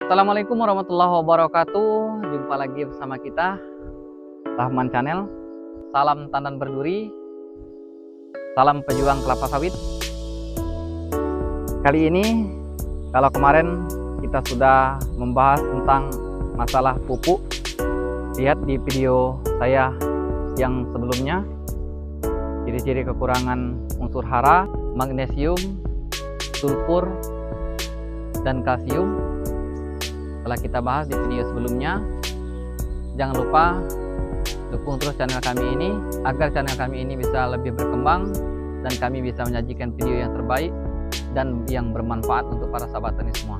Assalamualaikum warahmatullahi wabarakatuh. Jumpa lagi bersama kita Rahman Channel. Salam tandan berduri, salam pejuang kelapa sawit. Kali ini, kalau kemarin kita sudah membahas tentang masalah pupuk, lihat di video saya yang sebelumnya, ciri-ciri kekurangan unsur hara, magnesium, sulfur, dan kalsium. Setelah kita bahas di video sebelumnya, jangan lupa dukung terus channel kami ini agar channel kami ini bisa lebih berkembang dan kami bisa menyajikan video yang terbaik dan yang bermanfaat untuk para sahabat tani semua.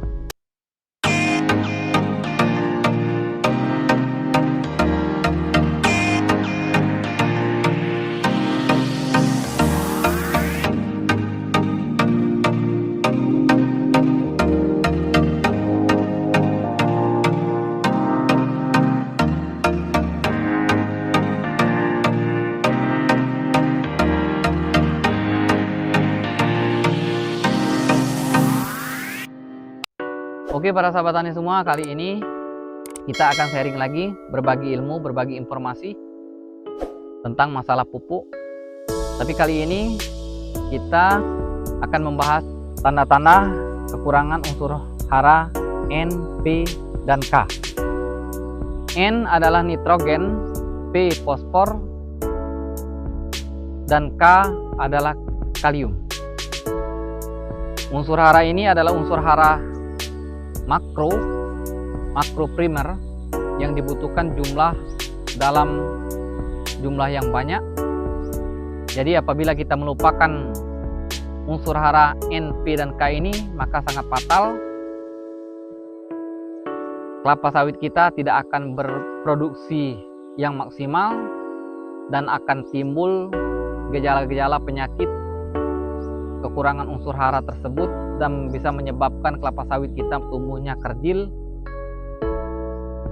Oke para sahabat tani semua, kali ini kita akan sharing lagi, berbagi ilmu, berbagi informasi tentang masalah pupuk. Tapi kali ini kita akan membahas tanda-tanda kekurangan unsur hara N, P, dan K. N adalah nitrogen, P fosfor, dan K adalah kalium. Unsur hara ini adalah unsur hara makro primer yang dibutuhkan dalam jumlah yang banyak. Jadi apabila kita melupakan unsur hara N, P, dan K ini, maka sangat fatal. Kelapa sawit kita tidak akan berproduksi yang maksimal dan akan timbul gejala-gejala penyakit kekurangan unsur hara tersebut dan bisa menyebabkan kelapa sawit kita tumbuhnya kerdil,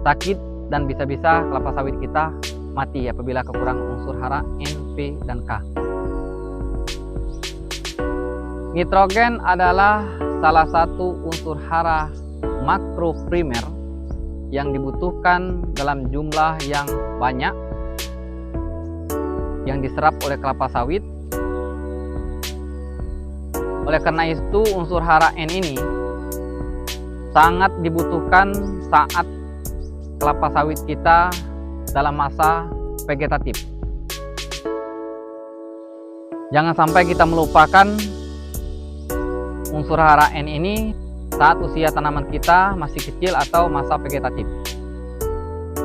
sakit, dan bisa-bisa kelapa sawit kita mati apabila kekurangan unsur hara N, P, dan K. Nitrogen adalah salah satu unsur hara makro primer yang dibutuhkan dalam jumlah yang banyak yang diserap oleh kelapa sawit. Oleh karena itu, unsur hara N ini sangat dibutuhkan saat kelapa sawit kita dalam masa vegetatif. Jangan sampai kita melupakan unsur hara N ini saat usia tanaman kita masih kecil atau masa vegetatif.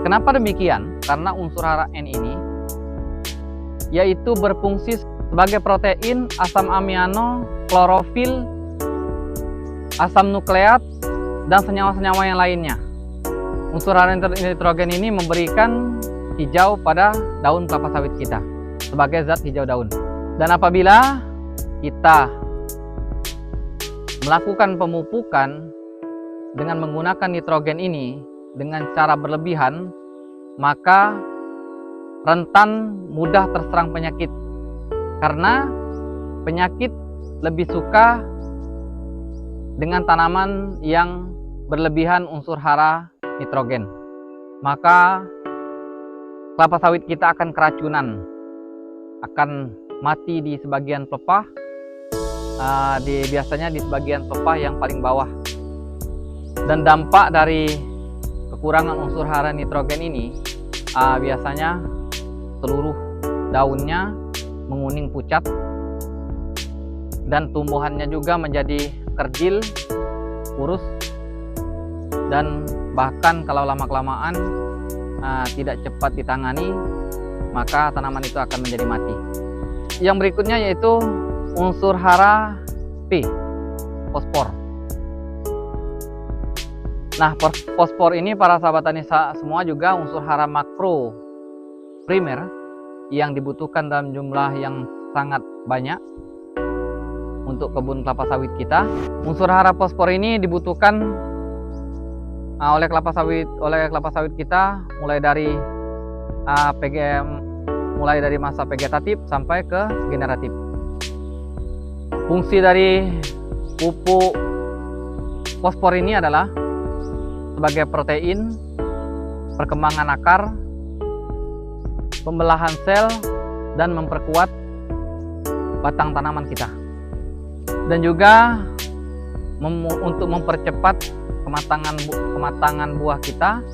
Kenapa demikian? Karena unsur hara N ini yaitu berfungsi sebagai protein, asam amino, klorofil, asam nukleat, dan senyawa-senyawa yang lainnya. Unsur hara nitrogen ini memberikan hijau pada daun kelapa sawit kita sebagai zat hijau daun. Dan apabila kita melakukan pemupukan dengan menggunakan nitrogen ini dengan cara berlebihan, maka rentan mudah terserang penyakit. Karena penyakit lebih suka dengan tanaman yang berlebihan unsur hara nitrogen. Maka kelapa sawit kita akan keracunan, akan mati di sebagian pelepah, biasanya di sebagian pelepah yang paling bawah. Dan dampak dari kekurangan unsur hara nitrogen ini biasanya seluruh daunnya menguning pucat dan tumbuhannya juga menjadi kerdil, kurus, dan bahkan kalau lama-kelamaan tidak cepat ditangani, maka tanaman itu akan menjadi mati. Yang berikutnya yaitu unsur hara P, fosfor. Nah, fosfor ini para sahabat tani semua juga unsur hara makro primer yang dibutuhkan dalam jumlah yang sangat banyak untuk kebun kelapa sawit kita. Unsur hara fosfor ini dibutuhkan oleh kelapa sawit kita mulai dari masa vegetatif sampai ke generatif. Fungsi dari pupuk fosfor ini adalah sebagai protein, perkembangan akar, pembelahan sel, dan memperkuat batang tanaman kita. Dan juga untuk mempercepat kematangan buah kita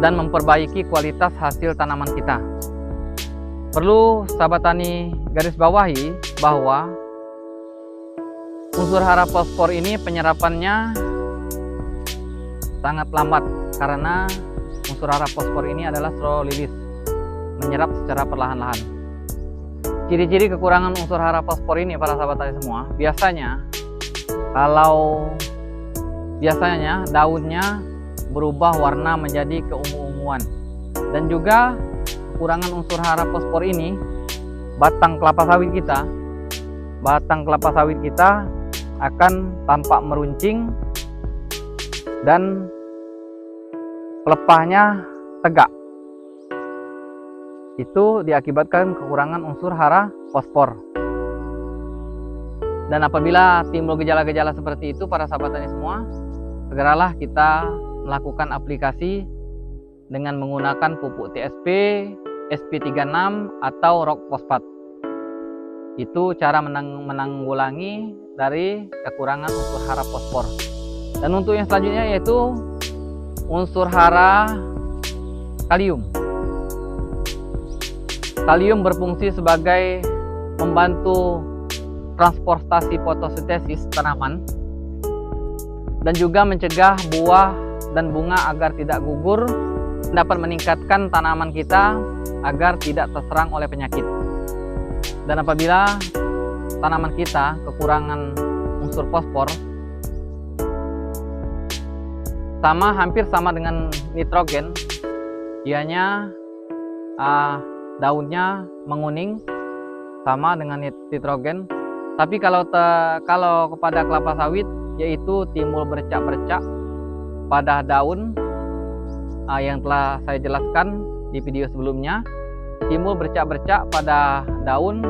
dan memperbaiki kualitas hasil tanaman kita. Perlu sahabat tani garis bawahi bahwa unsur hara fosfor ini penyerapannya sangat lambat karena unsur hara fosfor ini adalah slow release, menyerap secara perlahan-lahan. Ciri-ciri kekurangan unsur hara fosfor ini para sahabat tani semua, biasanya daunnya berubah warna menjadi keungu-unguan, dan juga kekurangan unsur hara fosfor ini batang kelapa sawit kita akan tampak meruncing dan pelepahnya tegak. Itu diakibatkan kekurangan unsur hara fosfor. Dan apabila timbul gejala-gejala seperti itu para sahabat tani semua, segeralah kita melakukan aplikasi dengan menggunakan pupuk TSP, SP36 atau rock fosfat. Itu cara menanggulangi dari kekurangan unsur hara fosfor. Dan untuk yang selanjutnya yaitu unsur hara kalium. Kalium berfungsi sebagai membantu transportasi fotosintesis tanaman dan juga mencegah buah dan bunga agar tidak gugur, dapat meningkatkan tanaman kita agar tidak terserang oleh penyakit. Dan apabila tanaman kita kekurangan unsur fosfor, hampir sama dengan nitrogen, ianya daunnya menguning sama dengan nitrogen. Tapi kalau kepada kelapa sawit, yaitu timbul bercak-bercak pada daun yang telah saya jelaskan di video sebelumnya, timbul bercak-bercak pada daun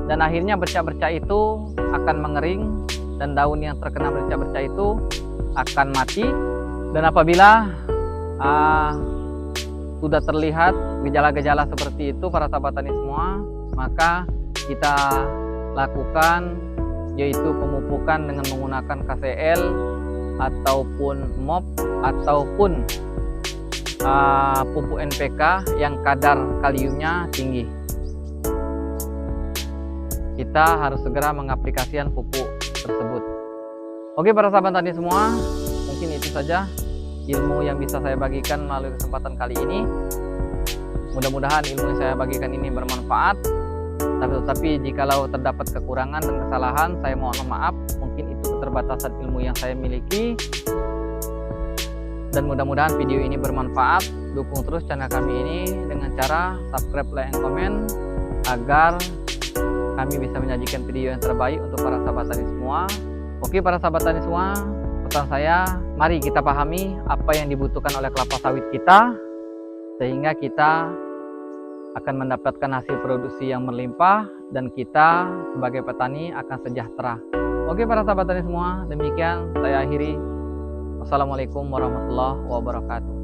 dan akhirnya bercak-bercak itu akan mengering dan daun yang terkena bercak-bercak itu akan mati. Dan apabila sudah terlihat gejala-gejala seperti itu para sahabat tani semua, maka kita lakukan yaitu pemupukan dengan menggunakan KCL ataupun MOP ataupun pupuk NPK yang kadar kaliumnya tinggi. Kita harus segera mengaplikasikan pupuk tersebut. Oke para sahabat tani semua, mungkin itu saja ilmu yang bisa saya bagikan melalui kesempatan kali ini. Mudah-mudahan ilmu yang saya bagikan ini bermanfaat. Tapi jikalau terdapat kekurangan dan kesalahan, saya mohon maaf. Mungkin itu keterbatasan ilmu yang saya miliki. Dan mudah-mudahan video ini bermanfaat. Dukung terus channel kami ini dengan cara subscribe, like, and comment agar kami bisa menyajikan video yang terbaik untuk para sahabat tani semua. Oke para sahabat tani semua, pesan saya, mari kita pahami apa yang dibutuhkan oleh kelapa sawit kita, sehingga kita akan mendapatkan hasil produksi yang berlimpah dan kita sebagai petani akan sejahtera. Oke para sahabat tani semua, demikian saya akhiri. Wassalamualaikum warahmatullahi wabarakatuh.